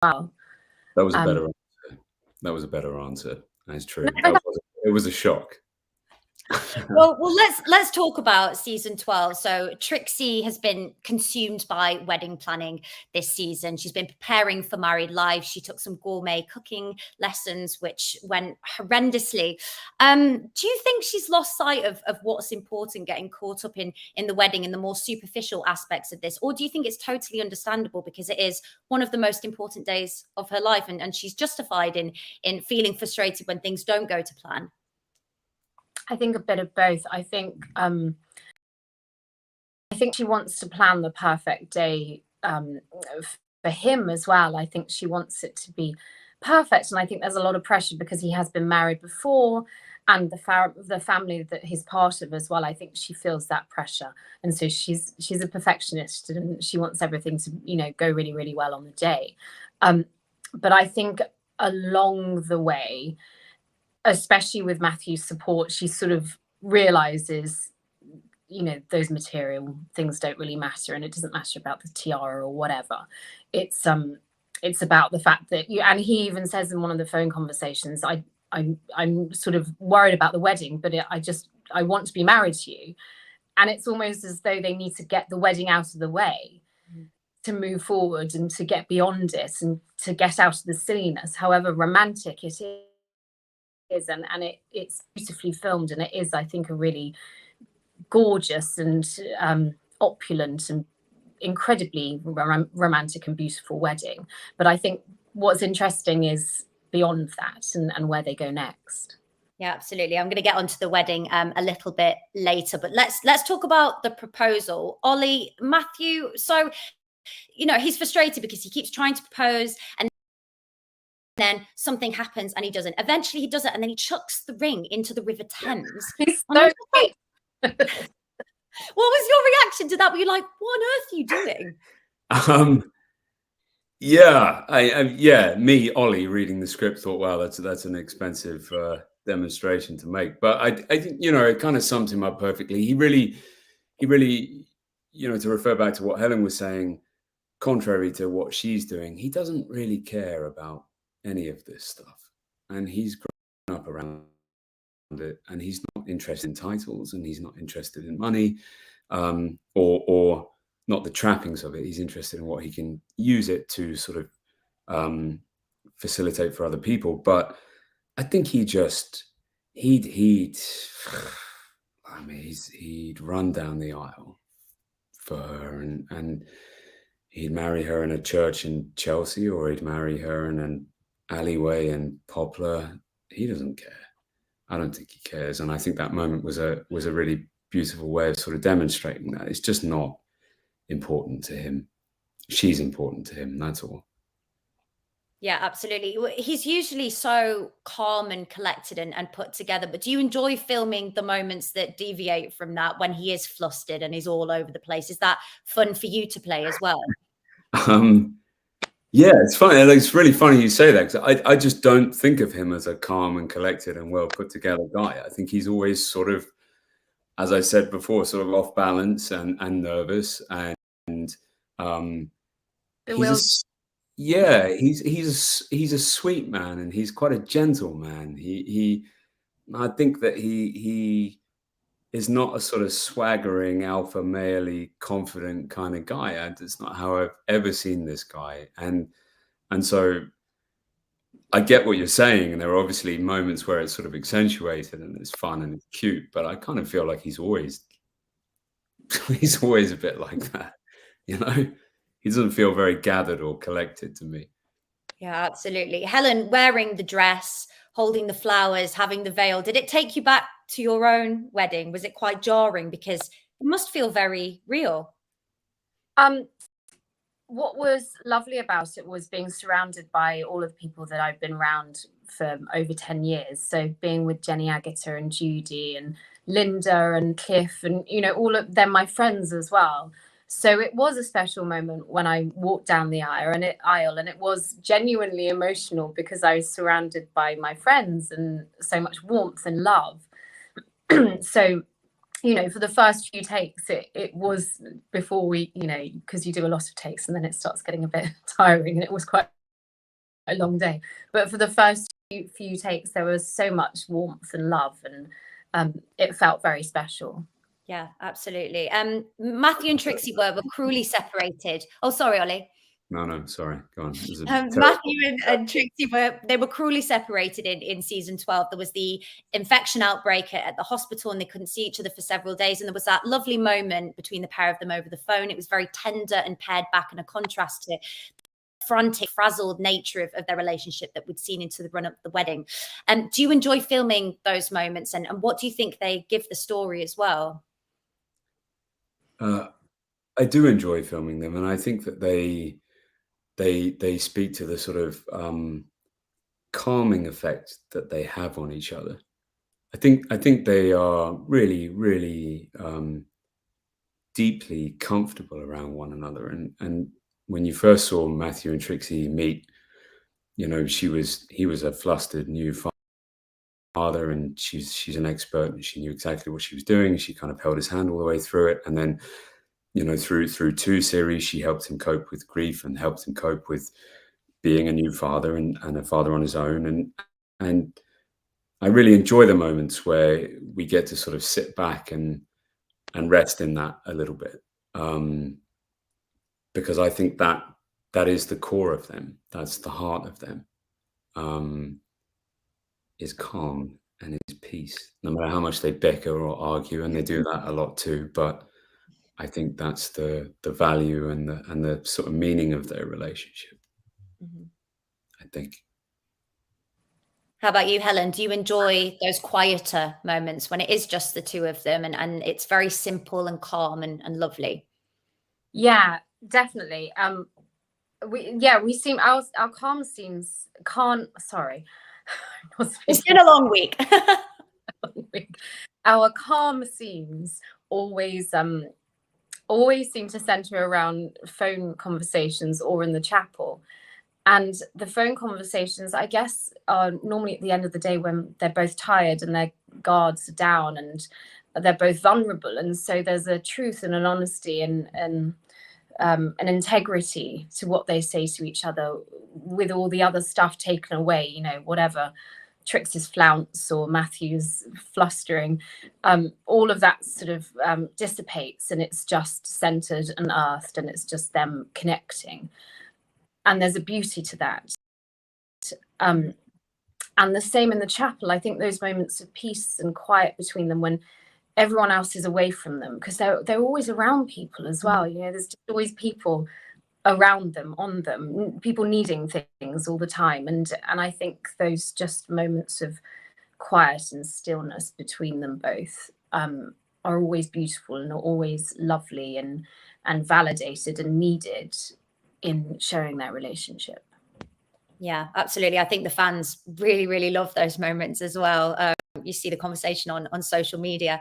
well. That was a better answer. That was a better answer. That's true. It was a shock. well, let's talk about season 12. So Trixie has been consumed by wedding planning this season. She's been preparing for married life. She took some gourmet cooking lessons, which went horrendously. Do you think she's lost sight of what's important, getting caught up in the wedding and the more superficial aspects of this? Or do you think it's totally understandable because it is one of the most important days of her life, and she's justified in feeling frustrated when things don't go to plan? I think a bit of both. I think she wants to plan the perfect day for him as well. I think she wants it to be perfect, and I think there's a lot of pressure because he has been married before, and the family that he's part of as well. I think she feels that pressure, and so she's a perfectionist, and she wants everything to go really, really well on the day. But I think along the way, especially with Matthew's support, she sort of realizes, those material things don't really matter, and it doesn't matter about the tiara or whatever. It's about the fact that and he even says in one of the phone conversations, I'm sort of worried about the wedding, but I want to be married to you. And it's almost as though they need to get the wedding out of the way to move forward and to get beyond it and to get out of the silliness, however romantic it is. And it's beautifully filmed, and it is, I think, a really gorgeous and opulent and incredibly romantic and beautiful wedding. But I think what's interesting is beyond that and where they go next. Yeah, absolutely. I'm going to get onto the wedding a little bit later, but let's talk about the proposal. Olly, Matthew, so he's frustrated because he keeps trying to propose, and then something happens and he doesn't. Eventually he does it, and then he chucks the ring into the River Thames. What was your reaction to that? Were you like, what on earth are you doing? Me, Olly, reading the script, thought, wow, that's an expensive demonstration to make. But I think, it kind of sums him up perfectly. He really, to refer back to what Helen was saying, contrary to what she's doing, he doesn't really care about any of this stuff, and he's grown up around it, and he's not interested in titles, and he's not interested in money, or not the trappings of it. He's interested in what he can use it to sort of facilitate for other people. But I think he'd run down the aisle for her, and he'd marry her in a church in Chelsea, or he'd marry her in an alleyway in Poplar. He doesn't care. I don't think he cares. And I think that moment was a really beautiful way of sort of demonstrating that it's just not important to him. She's important to him, that's all. Yeah, absolutely. He's usually so calm and collected and put together, but do you enjoy filming the moments that deviate from that, when he is flustered and he's all over the place? Is that fun for you to play as well? Yeah, it's funny. It's really funny you say that, because I just don't think of him as a calm and collected and well put together guy. I think he's always sort of, as I said before, sort of off balance and nervous, and he's a sweet man, and he's quite a gentle man. I think that he is not a sort of swaggering, alpha male-y, confident kind of guy. That's not how I've ever seen this guy. And so I get what you're saying, and there are obviously moments where it's sort of accentuated and it's fun and it's cute, but I kind of feel like he's always a bit like that, He doesn't feel very gathered or collected to me. Yeah, absolutely. Helen, wearing the dress, holding the flowers, having the veil, did it take you back to your own wedding? Was it quite jarring? Because it must feel very real. What was lovely about it was being surrounded by all of the people that I've been around for over 10 years. So being with Jenny Agata and Judy and Linda and Cliff, and all of them, my friends as well. So it was a special moment when I walked down the aisle, and it was genuinely emotional because I was surrounded by my friends and so much warmth and love. So, for the first few takes, it was before we, because you do a lot of takes and then it starts getting a bit tiring, and it was quite a long day. But for the first few takes, there was so much warmth and love, and it felt very special. Yeah, absolutely. Matthew and Trixie were cruelly separated. Oh, sorry, Olly. No, sorry. Go on. Matthew and Trixie were cruelly separated in season 12. There was the infection outbreak at the hospital, and they couldn't see each other for several days. And there was that lovely moment between the pair of them over the phone. It was very tender and pared back, in a contrast to frantic, frazzled nature of their relationship that we'd seen into the run up to the wedding. Do you enjoy filming those moments, and what do you think they give the story as well? I do enjoy filming them, and I think that they speak to the sort of calming effect that they have on each other. I think they are really deeply comfortable around one another. And when you first saw Matthew and Trixie meet, you know, he was a flustered new father, and she's an expert, and she knew exactly what she was doing. She kind of held his hand all the way through it, and then, you know, through 2 series, she helped him cope with grief and helped him cope with being a new father and a father on his own. And I really enjoy the moments where we get to sort of sit back and rest in that a little bit, because I think that is the core of them. That's the heart of them, is calm and is peace, no matter how much they bicker or argue, and they do that a lot too. But I think that's the value and the sort of meaning of their relationship. Mm-hmm. I think. How about you, Helen? Do you enjoy those quieter moments when it is just the two of them, and it's very simple and calm and lovely? Yeah, definitely. We seem our calm seems calm. Sorry, it's been a long week. Our calm scenes always seem to center around phone conversations or in the chapel. And the phone conversations, I guess, are normally at the end of the day when they're both tired and their guards are down and they're both vulnerable. And so there's a truth and an honesty and an integrity to what they say to each other, with all the other stuff taken away, you know, whatever Trixie's flounce or Matthew's flustering, all of that sort of dissipates, and it's just centered and earthed, and it's just them connecting. And there's a beauty to that. And the same in the chapel. I think those moments of peace and quiet between them when everyone else is away from them, because they're always around people as well. You know, there's just always people around them, on them, people needing things all the time. And I think those just moments of quiet and stillness between them both are always beautiful and are always lovely and validated and needed in showing their relationship. Yeah, absolutely. I think the fans really love those moments as well. You see the conversation on social media.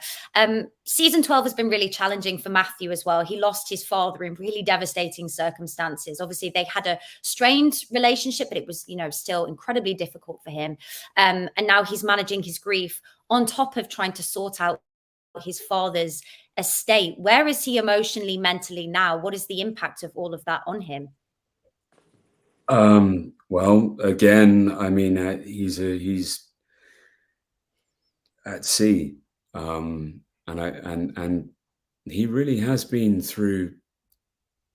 Season 12 has been really challenging for Matthew as well. He lost his father in really devastating circumstances. Obviously, they had a strained relationship, but it was, you know, still incredibly difficult for him. And now he's managing his grief on top of trying to sort out his father's estate. Where is he emotionally, mentally now? What is the impact of all of that on him? Well, again, I mean, he's at sea, and he really has been through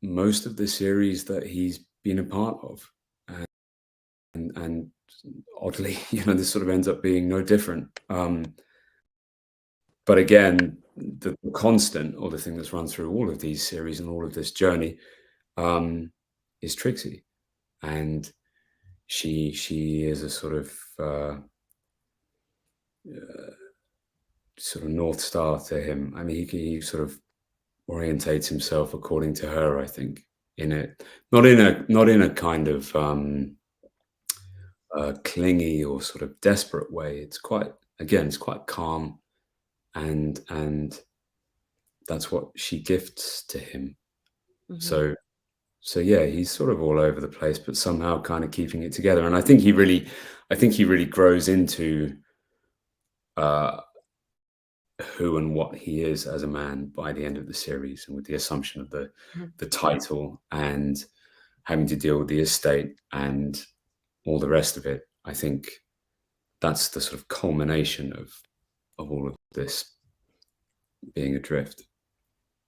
most of the series that he's been a part of, and oddly, you know, this sort of ends up being no different. But again, the constant, or the thing that's run through all of these series and all of this journey, is Trixie, and she is a sort of North Star to him. I mean, he sort of orientates himself according to her, I think, in it, not in a kind of clingy or sort of desperate way. It's quite calm, and that's what she gifts to him. Mm-hmm. So yeah, he's sort of all over the place, but somehow kind of keeping it together. And I think he really grows into who and what he is as a man by the end of the series, and with the assumption of the title and having to deal with the estate and all the rest of it. I think that's the sort of culmination of all of this being adrift.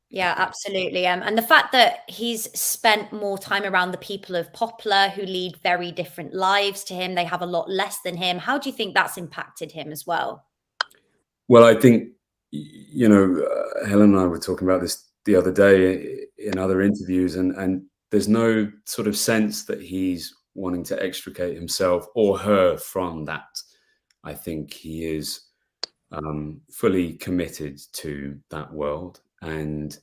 Yeah, absolutely. And the fact that he's spent more time around the people of Poplar who lead very different lives to him, they have a lot less than him. How do you think that's impacted him as well? Well, I think, Helen and I were talking about this the other day in other interviews, and there's no sort of sense that he's wanting to extricate himself or her from that. I think he is fully committed to that world and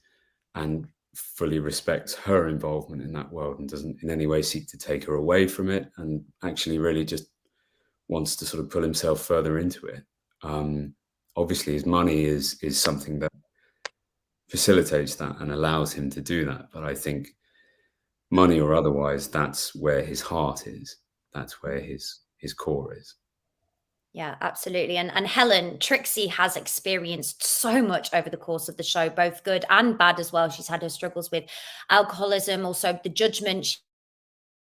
fully respects her involvement in that world and doesn't in any way seek to take her away from it, and actually really just wants to sort of pull himself further into it. Obviously his money is something that facilitates that and allows him to do that, but I think money or otherwise, that's where his heart is, that's where his core is. Yeah, absolutely. And Helen, Trixie has experienced so much over the course of the show, both good and bad as well. She's had her struggles with alcoholism, also the judgment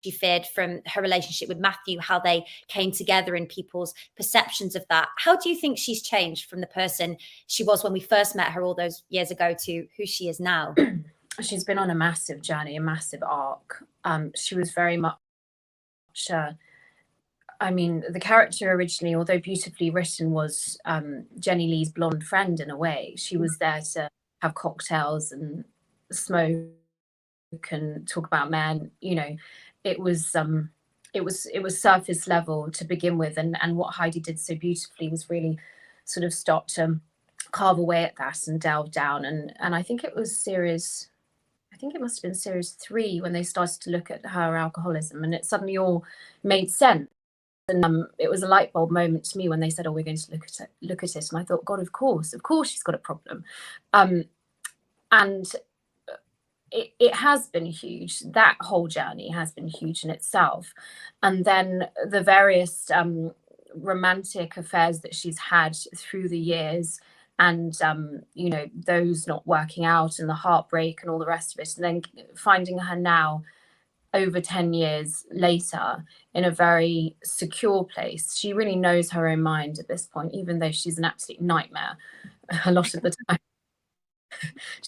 she feared from her relationship with Matthew, how they came together and people's perceptions of that. How do you think she's changed from the person she was when we first met her all those years ago to who she is now? She's been on a massive journey, a massive arc. She was very much the character originally, although beautifully written, was Jenny Lee's blonde friend in a way. She was there to have cocktails and smoke and talk about men. It was surface level to begin with, and what Heidi did so beautifully was really sort of start to carve away at that and delve down. And I think it was series, I think it must have been series 3 when they started to look at her alcoholism, and it suddenly all made sense. And it was a light bulb moment to me when they said, "Oh, we're going to look at it." And I thought, God, of course she's got a problem. And it has been huge. That whole journey has been huge in itself. And then the various romantic affairs that she's had through the years, and those not working out and the heartbreak and all the rest of it, and then finding her now over 10 years later in a very secure place. She really knows her own mind at this point, even though she's an absolute nightmare a lot of the time.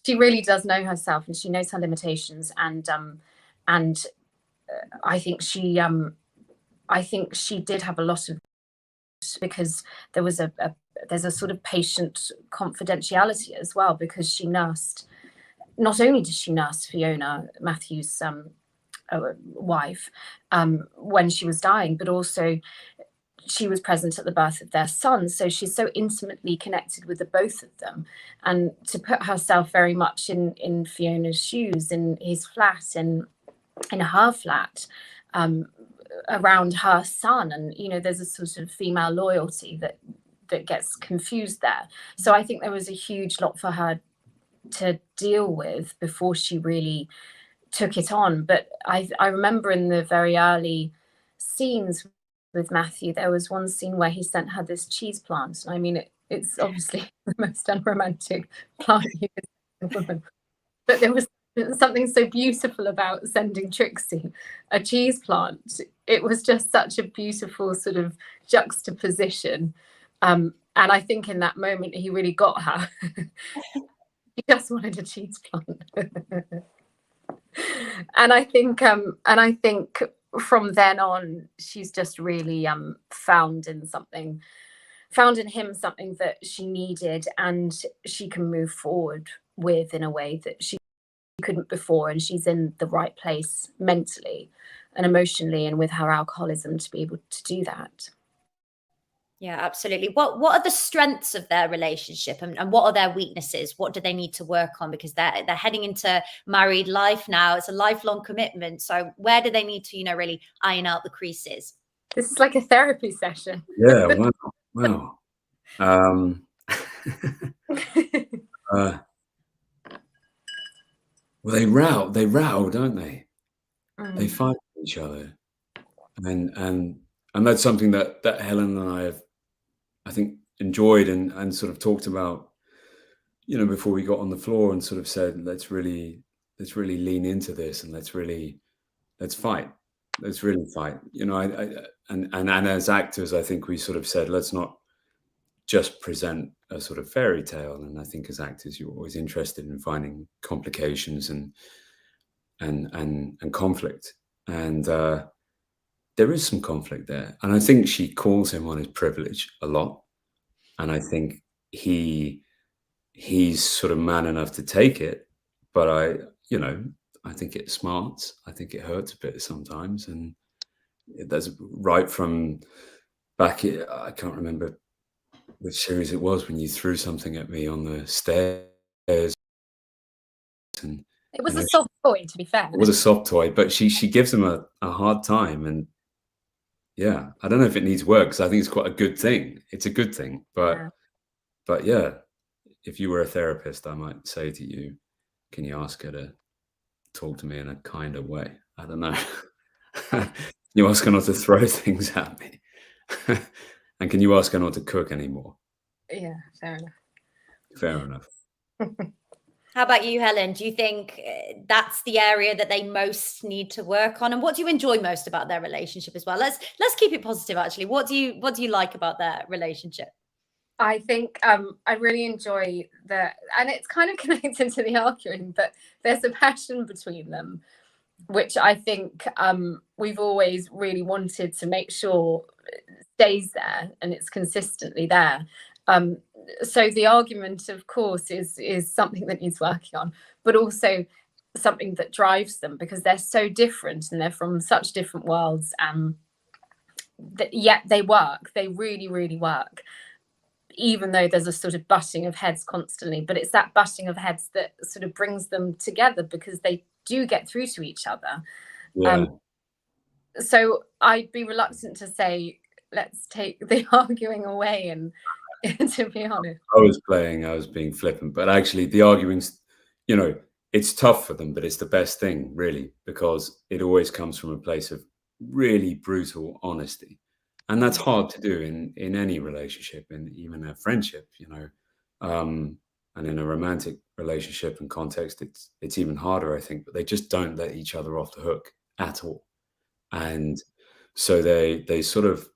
She really does know herself, and she knows her limitations, and I think she did have a lot of, because there was there's a sort of patient confidentiality as well, because she nursed, not only did she nurse Fiona, Matthew's wife, when she was dying, but also she was present at the birth of their son. So she's so intimately connected with the both of them, and to put herself very much in Fiona's shoes, in his flat, in her flat, around her son, and there's a sort of female loyalty that gets confused there. So I think there was a huge lot for her to deal with before she really took it on. But I remember in the very early scenes with Matthew, there was one scene where he sent her this cheese plant. I mean, it's obviously the most unromantic plant you could send a woman, but there was something so beautiful about sending Trixie a cheese plant. It was just such a beautiful sort of juxtaposition, and I think in that moment he really got her. He just wanted a cheese plant. And I think from then on, she's just really found in him something that she needed, and she can move forward with in a way that she couldn't before. And she's in the right place mentally and emotionally, and with her alcoholism, to be able to do that. Yeah, absolutely. What are the strengths of their relationship, and what are their weaknesses? What do they need to work on? Because they're heading into married life now. It's a lifelong commitment. So where do they need to, really iron out the creases? This is like a therapy session. Yeah, wow. Well, they row, don't they? They fight with each other, and that's something that Helen and I have, I think, enjoyed and sort of talked about, before we got on the floor, and sort of said, let's really lean into this, and let's fight. Let's really fight. You know, and as actors, I think we sort of said, let's not just present a sort of fairy tale. And I think as actors, you're always interested in finding complications and conflict. And there is some conflict there. And I think she calls him on his privilege a lot. And I think he's sort of man enough to take it. But I think it smarts. I think it hurts a bit sometimes. And that's right from back, I can't remember which series it was, when you threw something at me on the stairs. And it was a soft toy, to be fair. It was a soft toy, but she gives him a hard time. And yeah, I don't know if it needs work, because I think it's quite a good thing. It's a good thing. But yeah, if you were a therapist, I might say to you, can you ask her to talk to me in a kinder way? I don't know. You ask her not to throw things at me. And can you ask her not to cook anymore? Yeah, fair enough. Fair enough. How about you, Helen? Do you think that's the area that they most need to work on? And what do you enjoy most about their relationship as well? Let's keep it positive, actually. What do you like about their relationship? I think I really enjoy and it's kind of connected to the arguing, but there's a passion between them, which I think we've always really wanted to make sure stays there and it's consistently there. So the argument, of course, is something that needs working on, but also something that drives them, because they're so different and they're from such different worlds, and yet they work. They really, really work, even though there's a sort of butting of heads constantly. But it's that butting of heads that sort of brings them together, because they do get through to each other. Yeah. So I'd be reluctant to say, let's take the arguing away, and to be honest. I was being flippant, but actually the arguing's, it's tough for them, but it's the best thing, really, because it always comes from a place of really brutal honesty. And that's hard to do in any relationship, and even a friendship, and in a romantic relationship and context, it's even harder, I think. But they just don't let each other off the hook at all. And so they sort of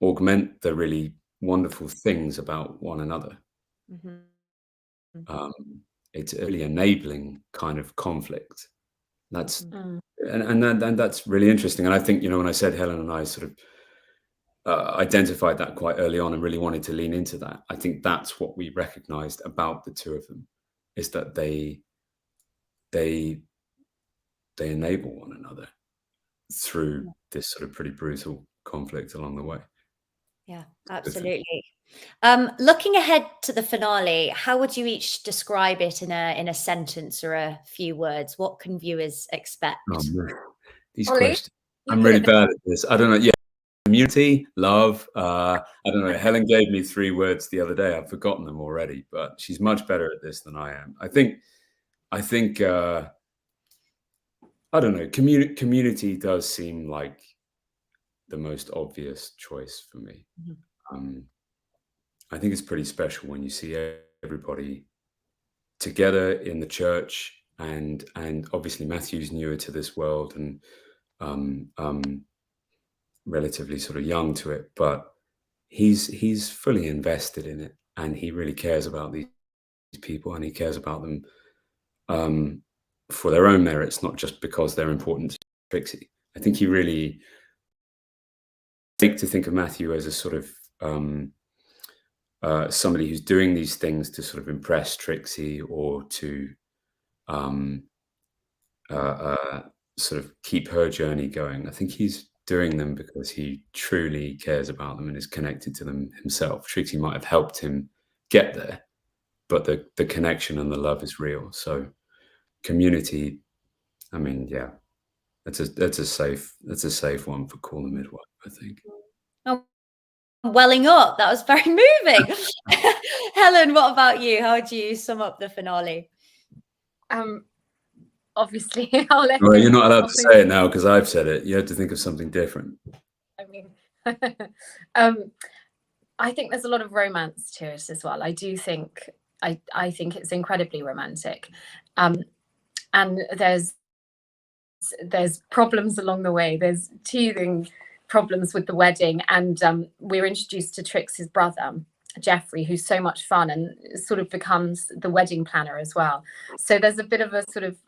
augment the really wonderful things about one another. Mm-hmm. It's a really enabling kind of conflict. That's and that's really interesting. And I think, when I said Helen and I sort of identified that quite early on and really wanted to lean into that, I think that's what we recognized about the two of them, is that they enable one another through this sort of pretty brutal conflict along the way. Yeah, absolutely. Looking ahead to the finale, how would you each describe it in a sentence or a few words? What can viewers expect? Oh, man. These Olly, questions. I'm really bad at this. I don't know. Yeah, community, love. I don't know. Helen gave me 3 words the other day. I've forgotten them already, but she's much better at this than I am. I think. I don't know. Community does seem like the most obvious choice for me. I think it's pretty special when you see everybody together in the church, and obviously Matthew's newer to this world and relatively sort of young to it, but he's fully invested in it, and he really cares about these people, and he cares about them for their own merits, not just because they're important to Trixie. I think he really like to think of Matthew as a sort of somebody who's doing these things to sort of impress Trixie, or to sort of keep her journey going. I think he's doing them because he truly cares about them and is connected to them himself. Trixie might have helped him get there, but the connection and the love is real. So community, I mean, yeah, that's a safe one for Call the Midwife, I think. Oh, welling up. That was very moving. Helen, what about you? How would you sum up the finale? Obviously, I'll let Well, you're not allowed to say it now because I've said it. You have to think of something different. I mean, I think there's a lot of romance to it as well. I do think I think it's incredibly romantic, and there's problems along the way. There's teething problems with the wedding, and we're introduced to Trixie's brother, Jeffrey, who's so much fun and sort of becomes the wedding planner as well. So there's a bit of a sort of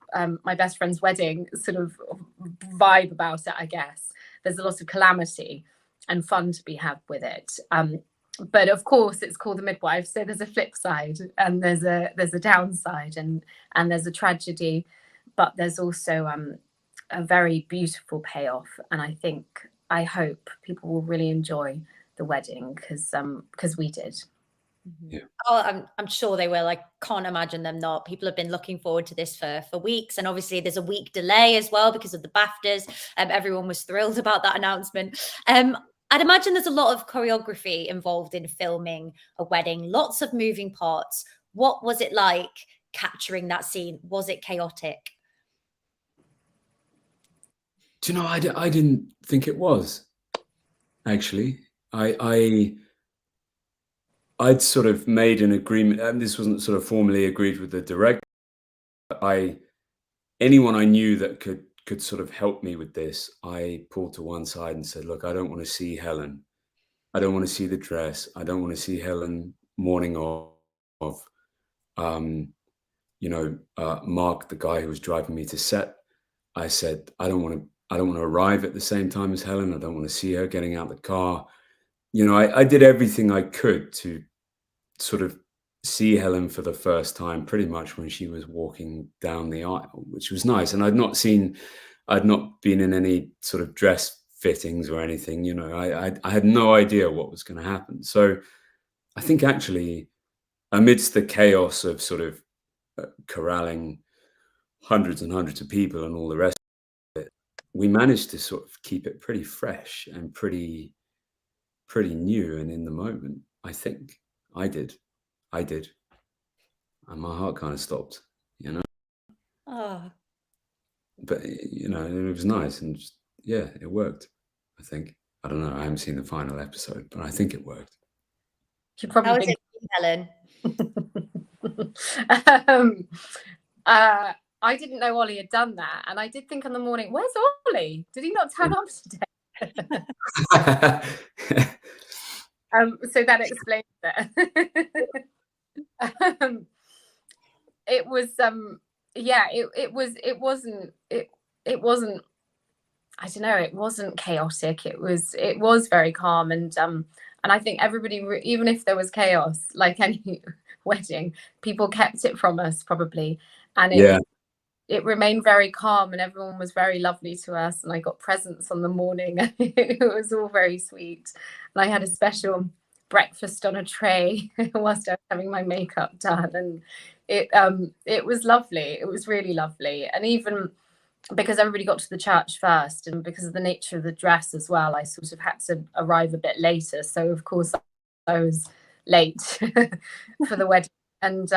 my best friend's wedding sort of vibe about it, I guess. There's a lot of calamity and fun to be had with it. But of course, it's called The Midwife, so there's a flip side, and there's a downside, and there's a tragedy, but there's also a very beautiful payoff. And I hope people will really enjoy the wedding, because we did. Yeah. Oh, I'm sure they will. I can't imagine them not. People have been looking forward to this for weeks, and obviously there's a week delay as well because of the BAFTAs. Everyone was thrilled about that announcement. I'd imagine there's a lot of choreography involved in filming a wedding, lots of moving parts. What was it like capturing that scene? Was it chaotic? Do you know, I didn't think it was, actually. I'd sort of made an agreement, and this wasn't sort of formally agreed with the director. Anyone I knew that could sort of help me with this, I pulled to one side and said, look, I don't want to see Helen. I don't want to see the dress. I don't want to see Helen morning of Mark, the guy who was driving me to set. I said, I don't want to arrive at the same time as Helen. I don't want to see her getting out the car. You know, I did everything I could to sort of see Helen for the first time pretty much when she was walking down the aisle, which was nice. And I'd not been in any sort of dress fittings or anything, you know. I had no idea what was going to happen. So I think actually, amidst the chaos of sort of corralling hundreds and hundreds of people and all the rest of it, we managed to sort of keep it pretty fresh and pretty new and in the moment. I think I did, and my heart kind of stopped, you know. Oh, but you know, it was nice, and just, yeah, it worked. I think. I don't know. I haven't seen the final episode, but I think it worked. You probably how was it, Helen? I didn't know Olly had done that, and I did think in the morning, where's Olly? Did he not turn up today? So that explains it. It was yeah, it wasn't, I don't know, it wasn't chaotic. It was very calm, and I think everybody, even if there was chaos, like any wedding, people kept it from us probably, and it remained very calm, and everyone was very lovely to us, and I got presents on the morning. It was all very sweet, and I had a special breakfast on a tray whilst I was having my makeup done, and it was lovely. It was really lovely. And even because everybody got to the church first, and because of the nature of the dress as well, I sort of had to arrive a bit later, so of course I was late for the wedding. And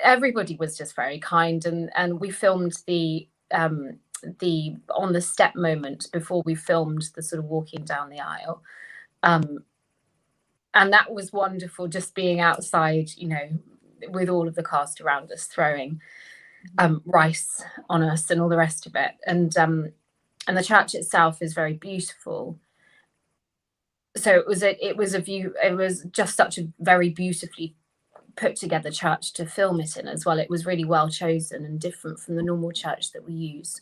everybody was just very kind, and we filmed the on the step moment before we filmed the sort of walking down the aisle, and that was wonderful, just being outside, you know, with all of the cast around us throwing rice on us and all the rest of it. And the church itself is very beautiful, so it was a view. It was just such a very beautifully put together church to film it in as well. It was really well chosen and different from the normal church that we use,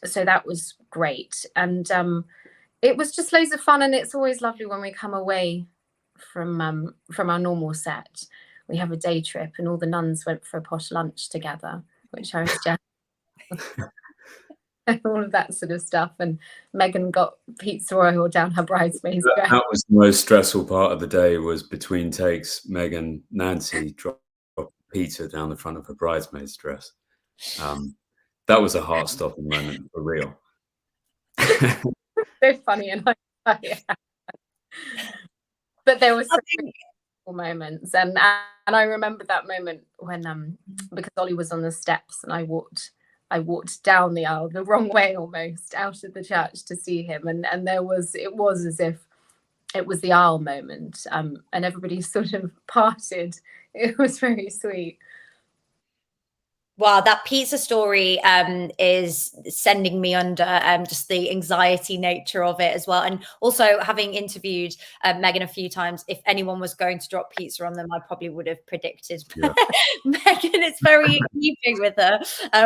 so that was great. And it was just loads of fun, and it's always lovely when we come away from our normal set. We have a day trip, and all the nuns went for a posh lunch together, which I was just all of that sort of stuff. And Megan got pizza oil down her bridesmaid's dress. That was the most stressful part of the day, was between takes, Nancy dropped pizza down the front of her bridesmaid's dress. That was a heart-stopping moment, for real. So funny, and but there was some moments, and I remember that moment when because Olly was on the steps, and I walked down the aisle the wrong way, almost out of the church to see him, and it was as if it was the aisle moment, and everybody sort of parted. It was very sweet. Wow, that pizza story is sending me under just the anxiety nature of it as well. And also, having interviewed Megan a few times, if anyone was going to drop pizza on them, I probably would have predicted Megan. It's very in keeping with her,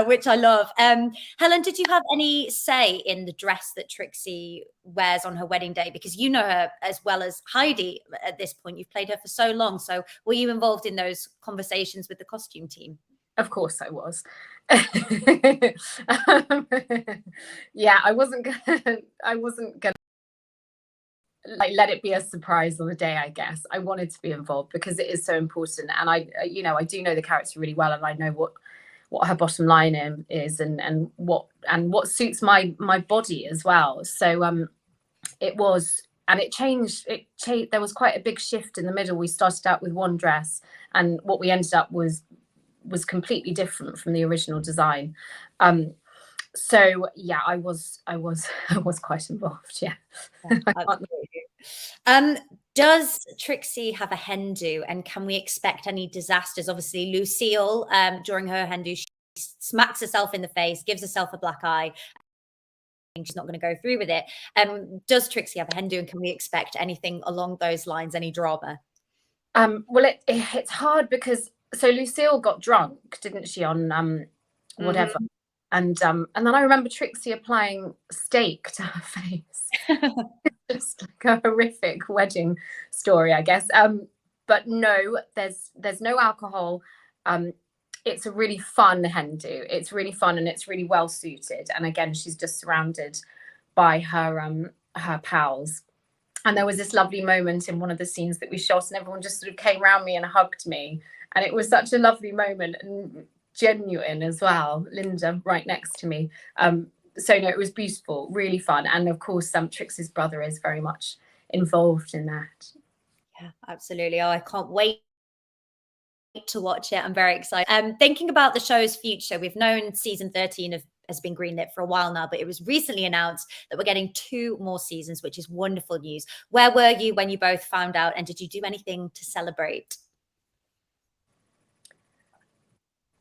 which I love. Helen, did you have any say in the dress that Trixie wears on her wedding day? Because you know her as well as Heidi at this point. You've played her for so long. So were you involved in those conversations with the costume team? Of course I was. Yeah, I wasn't gonna like let it be a surprise on the day, I guess. I wanted to be involved because it is so important. And I do know the character really well, and I know what her bottom line is and what suits my body as well. So it was, and it changed. There was quite a big shift in the middle. We started out with one dress, and what we ended up was completely different from the original design. So yeah, I was quite involved. Yeah. Does Trixie have a hen do, and can we expect any disasters? Obviously, Lucille, during her hen do, she smacks herself in the face, gives herself a black eye. She's not going to go through with it. Does Trixie have a hen do, and can we expect anything along those lines? Any drama? Well, it's hard because Lucille got drunk, didn't she, on whatever, and then I remember Trixie applying steak to her face. Just like a horrific wedding story, I guess. But no, there's no alcohol. It's a really fun hen do. It's really fun and it's really well suited. And again, she's just surrounded by her pals. And there was this lovely moment in one of the scenes that we shot, and everyone just sort of came around me and hugged me. And it was such a lovely moment and genuine as well. Linda right next to me. So no, it was beautiful, really fun. And of course, Trixie's brother is very much involved in that. Yeah, absolutely. Oh, I can't wait to watch it. I'm very excited. Thinking about the show's future, we've known season 13 has been greenlit for a while now, but it was recently announced that we're getting 2 more seasons, which is wonderful news. Where were you when you both found out, and did you do anything to celebrate?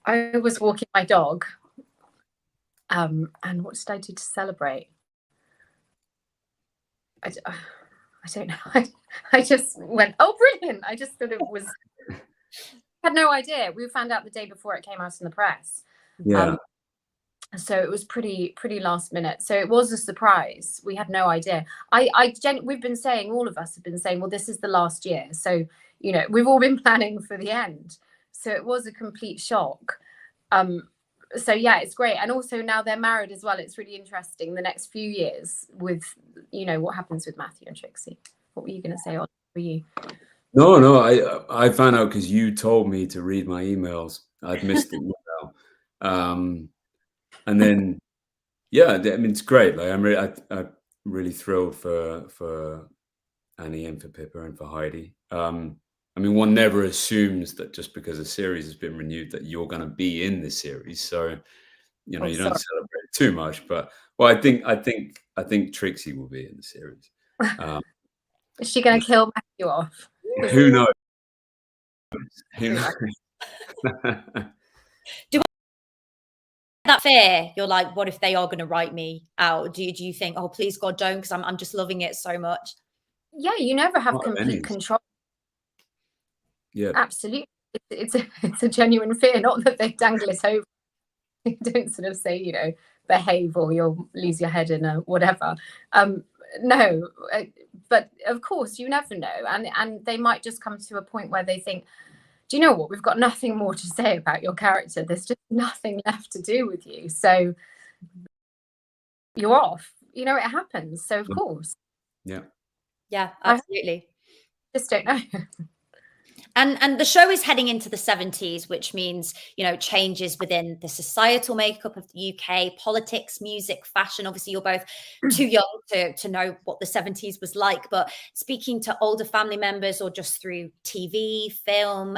I was walking my dog. And what did I do to celebrate? I don't know. I just went, oh, brilliant. I just sort of had no idea. We found out the day before it came out in the press. Yeah. So it was pretty last minute. So it was a surprise. We had no idea. We've been saying, all of us have been saying, well, this is the last year. So, we've all been planning for the end. So it was a complete shock. So yeah, it's great. And also now they're married as well. It's really interesting the next few years with, what happens with Matthew and Trixie. What were you going to say, Olly? For you? No, I found out because you told me to read my emails. I'd missed it. And then, yeah, I mean, it's great. Like I'm really thrilled for Annie and for Pippa and for Heidi. I mean, one never assumes that just because a series has been renewed that you're going to be in the series. So, you don't celebrate too much. But I think Trixie will be in the series. Is she going to kill Matthew off? Who knows? Who knows? Do that fear? You're like, what if they are going to write me out? Do you think, oh, please God, don't, because I'm just loving it so much? Yeah, you never have complete control. Yeah, absolutely. It's a genuine fear, not that they dangle it over. They don't sort of say, behave or you'll lose your head in a whatever. No, but of course you never know, and they might just come to a point where they think, do you know what, we've got nothing more to say about your character, there's just nothing left to do with you, so you're off. It happens. So of course. Yeah, absolutely. I just don't know. And the show is heading into the 70s, which means, changes within the societal makeup of the UK, politics, music, fashion. Obviously, you're both too young to know what the 70s was like. But speaking to older family members or just through TV, film,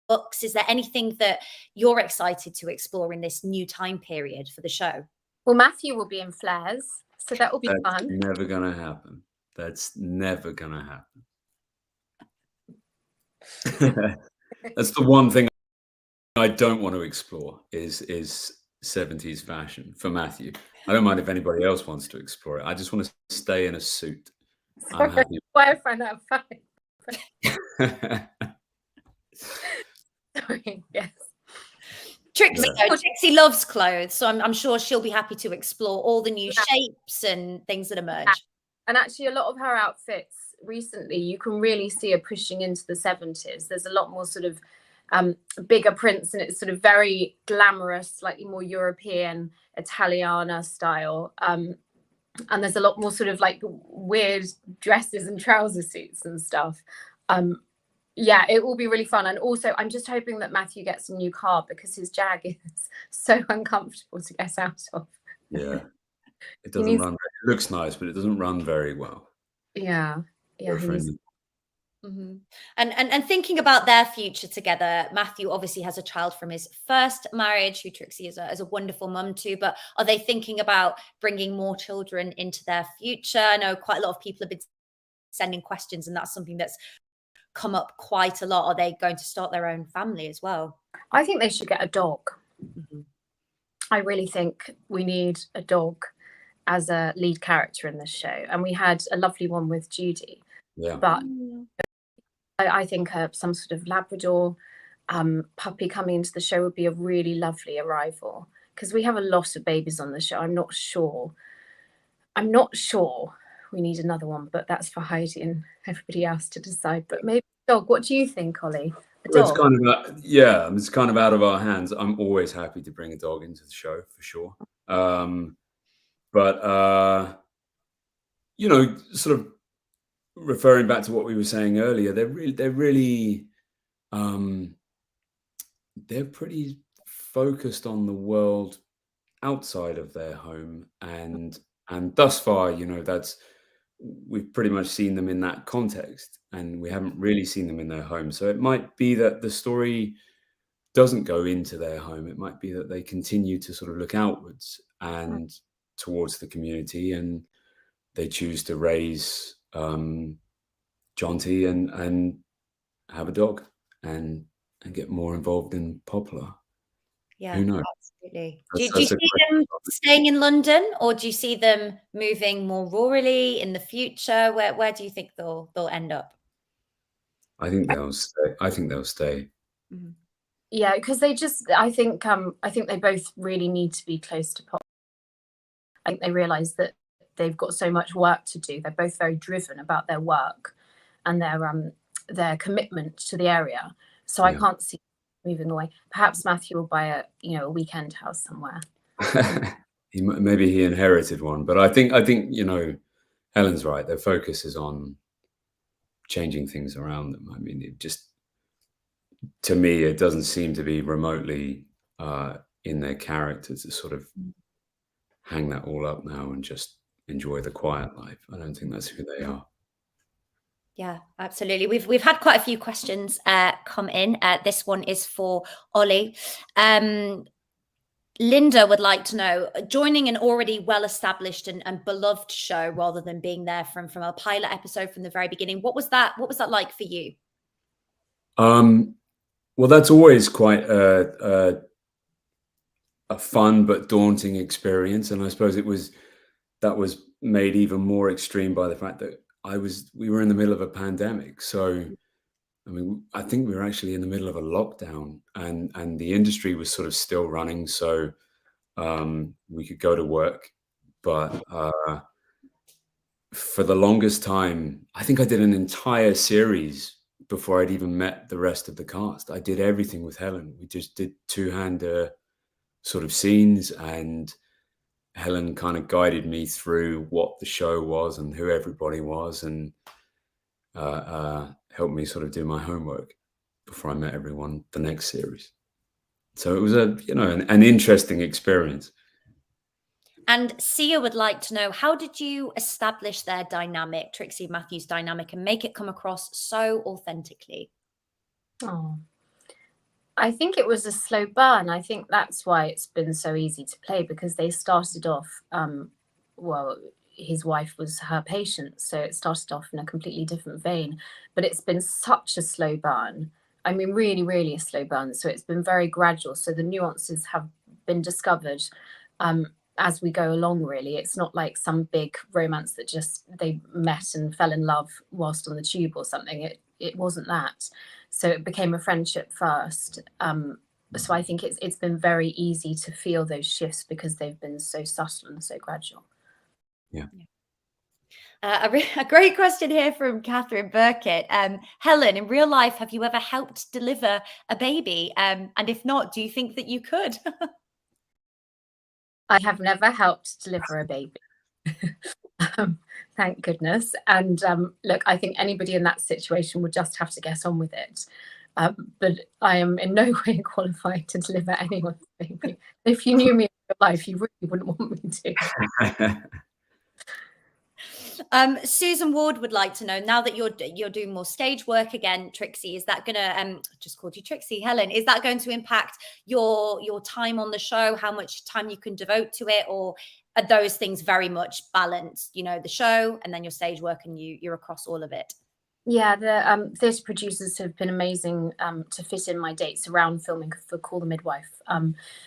books, is there anything that you're excited to explore in this new time period for the show? Well, Matthew will be in flares, so that will be fun. That's never going to happen. That's never going to happen. That's the one thing I don't want to explore is 70s fashion for Matthew. I don't mind if anybody else wants to explore it. I just want to stay in a suit. I'm Sorry, happy. why I find that funny. Sorry, yes. Trixie, Yeah. Trixie loves clothes, so I'm sure she'll be happy to explore all the new shapes and things that emerge. And actually, a lot of her outfits recently, you can really see her pushing into the 70s. There's a lot more sort of bigger prints, and it's sort of very glamorous, slightly more European, Italiana style. And there's a lot more sort of like weird dresses and trouser suits and stuff. Yeah, it will be really fun. And also, I'm just hoping that Matthew gets a new car because his Jag is so uncomfortable to get out of. Yeah. It doesn't run. It looks nice, but it doesn't run very well. Yeah. Yeah. And thinking about their future together, Matthew obviously has a child from his first marriage, who Trixie is a wonderful mum to. But are they thinking about bringing more children into their future? I know quite a lot of people have been sending questions, and that's something that's come up quite a lot. Are they going to start their own family as well? I think they should get a dog. I really think we need a dog as a lead character in this show, and we had a lovely one with Judy. Yeah. But I think some sort of Labrador puppy coming into the show would be a really lovely arrival, because we have a lot of babies on the show. I'm not sure we need another one, but that's for Heidi and everybody else to decide. But maybe a dog. What do you think, Olly? It's kind of it's kind of out of our hands. I'm always happy to bring a dog into the show for sure. But you know, sort of referring back to what we were saying earlier, they're pretty focused on the world outside of their home, and thus far, you know, we've pretty much seen them in that context, and we haven't really seen them in their home. So it might be that the story doesn't go into their home. It might be that they continue to sort of look outwards and towards the community, and they choose to raise Jonty and have a dog and get more involved in Poplar. Yeah, who knows? Absolutely. Do you see them staying in London, or do you see them moving more rurally in the future? Where do you think they'll end up? I think they'll stay. Mm-hmm. Yeah, because I think they both really need to be close to Pop. I think they realise that they've got so much work to do. They're both very driven about their work and their commitment to the area. So I can't see moving away. Perhaps Matthew will buy a weekend house somewhere. Maybe he inherited one, but I think you know, Helen's right. Their focus is on changing things around them. I mean, to me, it doesn't seem to be remotely in their character to sort of hang that all up now and just enjoy the quiet life. I don't think that's who they are. Yeah, absolutely. We've had quite a few questions come in. This one is for Olly. Linda would like to know, joining an already well-established and beloved show rather than being there from a pilot episode from the very beginning, what was that like for you? Well, that's always quite a fun but daunting experience, and I suppose that was made even more extreme by the fact that we were in the middle of a pandemic. So, I mean, I think we were actually in the middle of a lockdown, and the industry was sort of still running, so we could go to work. But for the longest time, I think I did an entire series before I'd even met the rest of the cast. I did everything with Helen. We just did two-hand sort of scenes, and Helen kind of guided me through what the show was and who everybody was, and helped me sort of do my homework before I met everyone the next series. So it was an interesting experience. And Sia would like to know, how did you establish their dynamic, Trixie and Matthew's dynamic, and make it come across so authentically? Oh, I think it was a slow burn. I think that's why it's been so easy to play, because they started off, his wife was her patient, so it started off in a completely different vein. But it's been such a slow burn. I mean, really, really a slow burn. So it's been very gradual. So the nuances have been discovered as we go along, really. It's not like some big romance that just they met and fell in love whilst on the tube or something. It wasn't that. So it became a friendship first. So I think it's been very easy to feel those shifts because they've been so subtle and so gradual. Yeah. A great question here from Catherine Burkett. Helen, in real life, have you ever helped deliver a baby? And if not, do you think that you could? I have never helped deliver a baby. Thank goodness. And look, I think anybody in that situation would just have to get on with it. But I am in no way qualified to deliver anyone's baby. If you knew me in real life, you really wouldn't want me to. Susan Ward would like to know, now that you're doing more stage work again, Trixie, is that gonna just called you Trixie, Helen, is that going to impact your time on the show, how much time you can devote to it, or are those things very much balanced, you know, the show and then your stage work and you're across all of it? Yeah, the theatre producers have been amazing to fit in my dates around filming for Call the Midwife.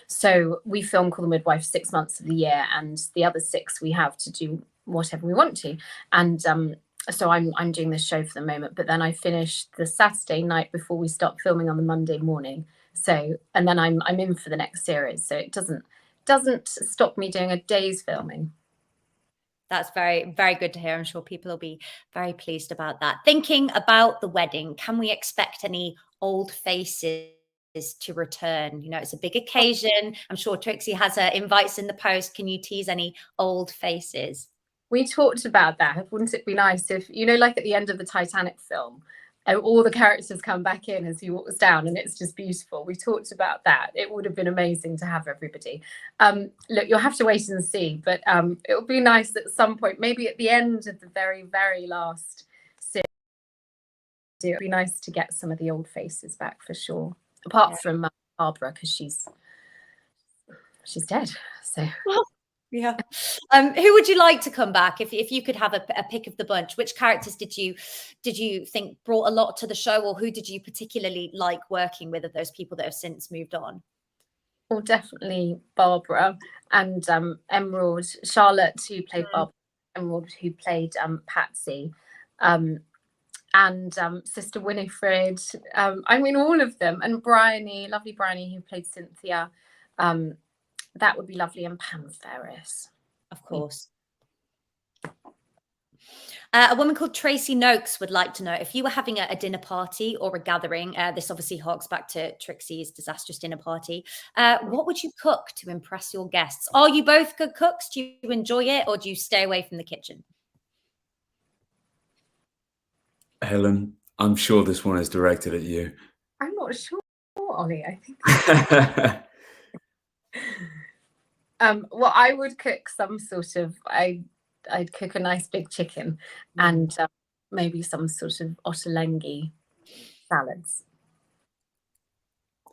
So we film Call the Midwife 6 months of the year, and the other 6 we have to do whatever we want to. And so I'm doing this show for the moment, but then I finish the Saturday night before we start filming on the Monday morning. So and then I'm in for the next series. So it doesn't stop me doing a day's filming. That's very, very good to hear. I'm sure people will be very pleased about that. Thinking about the wedding, can we expect any old faces to return? You know, it's a big occasion. I'm sure Trixie has her invites in the post. Can you tease any old faces? We talked about that. Wouldn't it be nice if, you know, like at the end of the Titanic film, all the characters come back in as he walks down and it's just beautiful. We talked about that. It would have been amazing to have everybody. Look, you'll have to wait and see, but it would be nice at some point, maybe at the end of the very, very last series. It would be nice to get some of the old faces back for sure. Apart from Barbara, because she's dead. So. Yeah. Who would you like to come back if you could have a pick of the bunch? Which characters did you think brought a lot to the show, or who did you particularly like working with of those people that have since moved on? Well, definitely Barbara and Emerald, Charlotte, who played Barbara, Emerald, who played Patsy, and Sister Winifred. I mean, all of them, and Bryony, lovely Bryony, who played Cynthia. That would be lovely, and Pam Ferris. Of course. A woman called Tracy Noakes would like to know, if you were having a dinner party or a gathering, this obviously harks back to Trixie's disastrous dinner party, what would you cook to impress your guests? Are you both good cooks? Do you enjoy it, or do you stay away from the kitchen? Helen, I'm sure this one is directed at you. I'm not sure, Olly. I think. Well, I would cook some sort of. I'd cook a nice big chicken and maybe some sort of ottolenghi salads.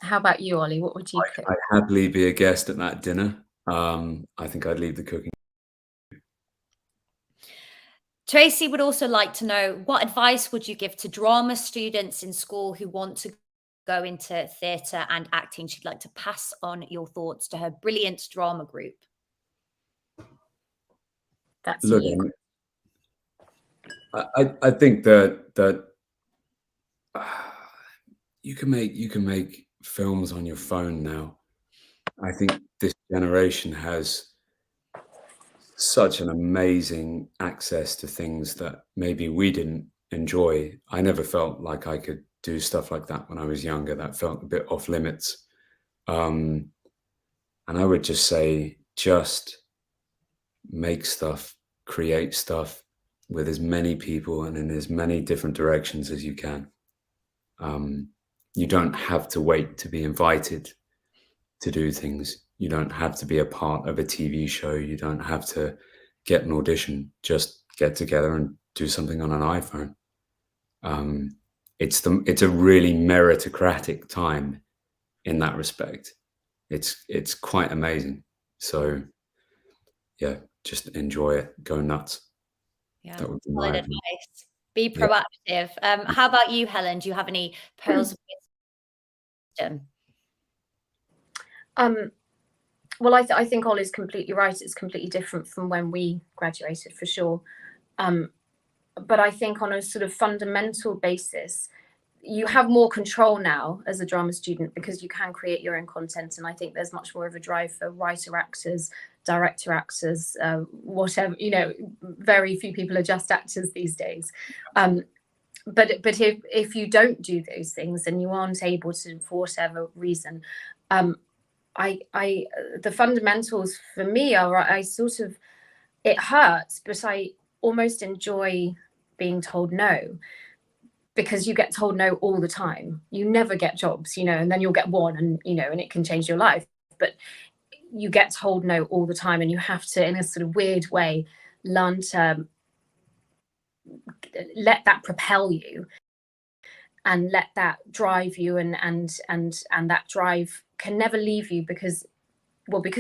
How about you, Olly? What would you cook? I'd happily be a guest at that dinner. I think I'd leave the cooking. Tracy would also like to know, what advice would you give to drama students in school who want to go into theatre and acting? She'd like to pass on your thoughts to her brilliant drama group. That's Look, you. I think that you can make films on your phone now. I think this generation has such an amazing access to things that maybe we didn't enjoy. I never felt like I could do stuff like that when I was younger. That felt a bit off limits. And I would just say, just make stuff, create stuff with as many people and in as many different directions as you can. You don't have to wait to be invited to do things. You don't have to be a part of a TV show. You don't have to get an audition. Just get together and do something on an iPhone. It's a really meritocratic time in that respect. It's quite amazing. So yeah, just enjoy it. Go nuts. Yeah, that would be solid my advice. Be proactive. How about you, Helen? Do you have any pearls of wisdom question? Well, I think Ollie's completely right. It's completely different from when we graduated, for sure. But I think on a sort of fundamental basis, you have more control now as a drama student because you can create your own content. And I think there's much more of a drive for writer actors, director actors, whatever, very few people are just actors these days. But if you don't do those things and you aren't able to, for whatever reason, the fundamentals for me are, it hurts, but I almost enjoy being told no, because you get told no all the time. You never get jobs, and then you'll get one, and it can change your life, but you get told no all the time, and you have to, in a sort of weird way, learn to let that propel you and let that drive you, and that drive can never leave you, because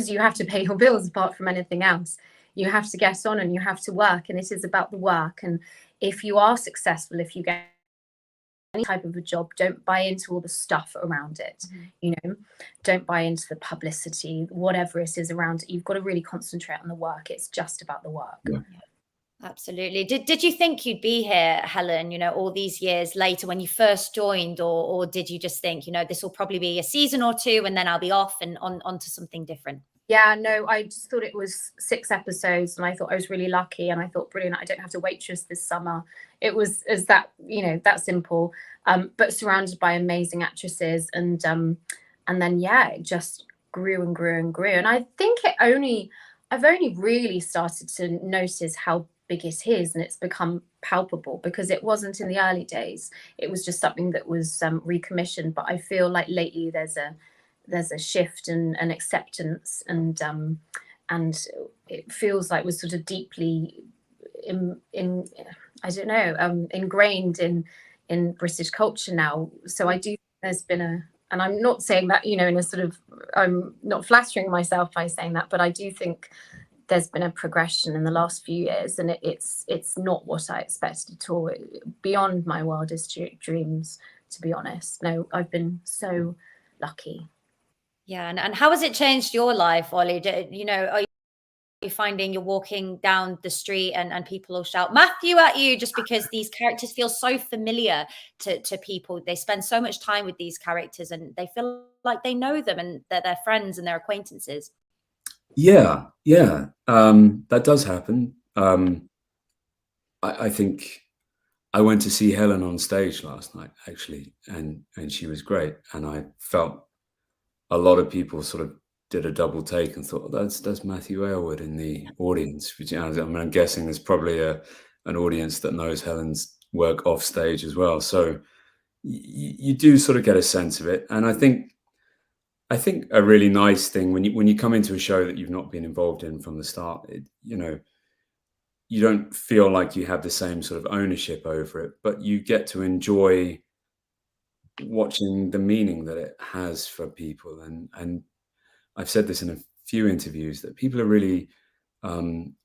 you have to pay your bills apart from anything else. You have to get on and you have to work, and it is about the work. And if you are successful, if you get any type of a job, don't buy into all the stuff around it. Don't buy into the publicity, whatever it is around it. You've got to really concentrate on the work. It's just about the work. Yeah. Absolutely. Did you think you'd be here, Helen, all these years later when you first joined, or did you just think, this will probably be a season or two and then I'll be off and on to something different? Yeah, no, I just thought it was 6 episodes, and I thought I was really lucky, and I thought, brilliant, I don't have to waitress this summer. It was as that, that simple, but surrounded by amazing actresses, and then, yeah, it just grew and grew and grew. And I think I've only really started to notice how big it is, and it's become palpable, because it wasn't in the early days. It was just something that was recommissioned, but I feel like lately there's a shift and an acceptance, and it feels like we're sort of deeply ingrained in British culture now. So I do think there's been and I'm not saying that, in a sort of, I'm not flattering myself by saying that, but I do think there's been a progression in the last few years, and it's not what I expected at all. Beyond my wildest dreams, to be honest. No, I've been so lucky. Yeah, and how has it changed your life, Olly? Are you finding you're walking down the street and people will shout Matthew at you just because these characters feel so familiar to people? They spend so much time with these characters and they feel like they know them and they're their friends and their acquaintances. Yeah, that does happen. I think I went to see Helen on stage last night, actually, and she was great, and I felt a lot of people sort of did a double take and thought, that's Matthew Aylward in the audience. I'm guessing there's probably an audience that knows Helen's work off stage as well. So you do sort of get a sense of it. And I think a really nice thing when you come into a show that you've not been involved in from the start, you don't feel like you have the same sort of ownership over it, but you get to enjoy watching the meaning that it has for people. And I've said this in a few interviews that people are really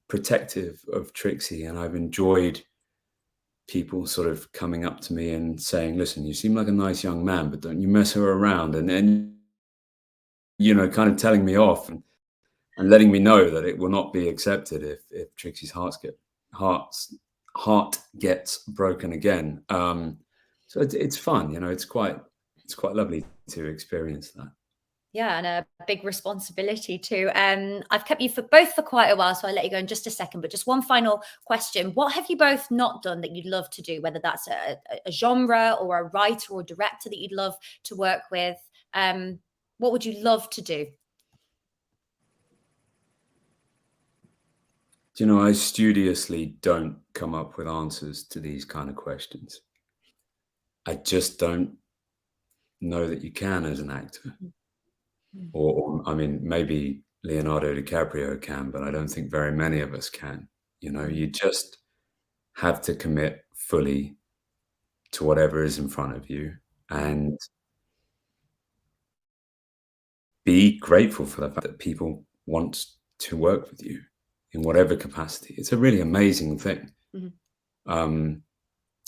protective of Trixie, and I've enjoyed people sort of coming up to me and saying, listen, you seem like a nice young man, but don't you mess her around, and kind of telling me off and letting me know that it will not be accepted if Trixie's heart gets broken again. So it's fun, it's quite lovely to experience that. Yeah, and a big responsibility too. I've kept you both for quite a while, so I'll let you go in just a second. But just one final question. What have you both not done that you'd love to do, whether that's a genre or a writer or director that you'd love to work with? What would you love to do? I studiously don't come up with answers to these kind of questions. I just don't know that you can as an actor. Or I mean, maybe Leonardo DiCaprio can, but I don't think very many of us can. You just have to commit fully to whatever is in front of you and be grateful for the fact that people want to work with you in whatever capacity. It's a really amazing thing. And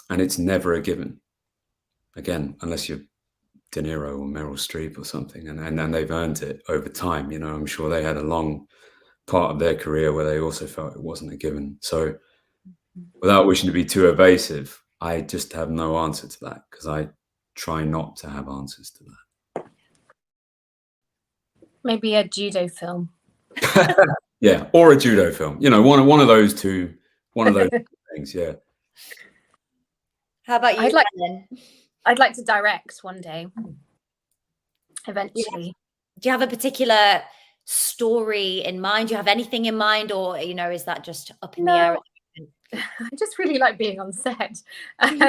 it's never a given. Again, unless you're De Niro or Meryl Streep or something, and they've earned it over time. You know, I'm sure they had a long part of their career where they also felt it wasn't a given. So without wishing to be too evasive, I just have no answer to that, because I try not to have answers to that. Maybe a judo film. Yeah, or a judo film. You know, one of those two, one of those things. Yeah. How about you, Helen? I'd like to direct one day, eventually. Do you have a particular story in mind? Do you have anything in mind, or, you know, is that just up in the air? I just really like being on set, and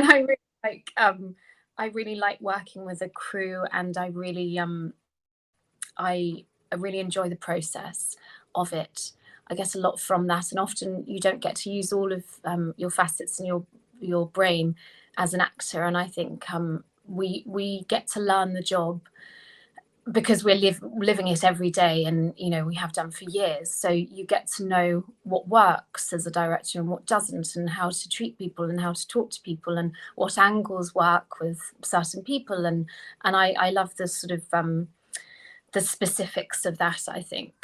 I really like working with a crew, and I really enjoy the process of it. I get a lot from that, and often you don't get to use all of your facets and your brain as an actor. And I think we get to learn the job because we're living it every day, and you know, we have done for years. So you get to know what works as a director and what doesn't, and how to treat people and how to talk to people and what angles work with certain people. And I love the sort of the specifics of that, I think.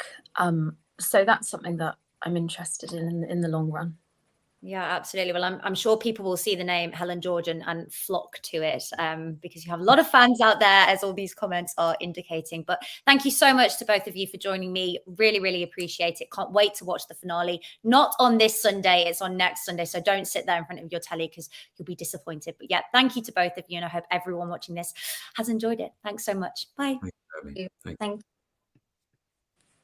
So that's something that I'm interested in the long run. Yeah, absolutely. Well, I'm sure people will see the name Helen George and flock to it, because you have a lot of fans out there, as all these comments are indicating. But thank you so much to both of you for joining me. Really, really appreciate it. Can't wait to watch the finale. Not on this Sunday, it's on next Sunday. So don't sit there in front of your telly, because you'll be disappointed. But yeah, thank you to both of you. And I hope everyone watching this has enjoyed it. Thanks so much. Bye. Thank you. Thank you.